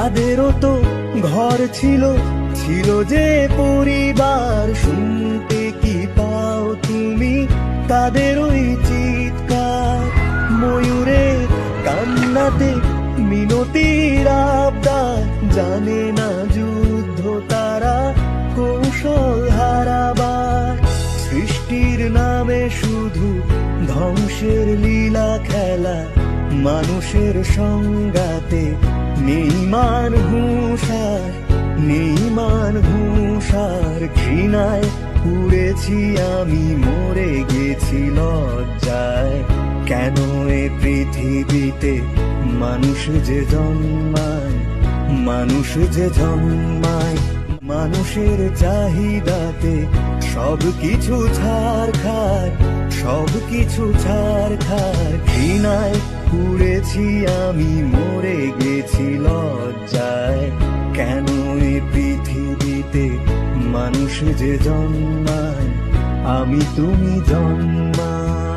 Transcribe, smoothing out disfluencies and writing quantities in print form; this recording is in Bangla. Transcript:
তাদেরও তো ঘর ছিল, ছিল যে পরিবার। শুনতে কি পাও তুমি তাদের ওই চিৎকার? ময়ূরের কান্নাতে মিনতির আবদার। জানে না যুদ্ধ তারা কৌশল হারাবার। সৃষ্টির নামে শুধু ধ্বংসের লীলা খেলা। মানুষের সংগাতে নেই মান হুঁশার, নেই মান হুঁশার। ঘৃণায় উড়েছি আমি, মরে গেছি লজ্জায়। কেন এ পৃথিবীতে মানুষ যে জন্মায়, মানুষ যে জন্মায় মানুষের চাহিদাতে সব কিছু ছাড় খায়, সব কিছু ছাড় খায়। ঘৃণায় উড়েছি আমি, মরে গেছি লজ্জায়। কেন এ পৃথিবীতে মানুষ যে জন্মায়, আমি তুমি জন্মায়।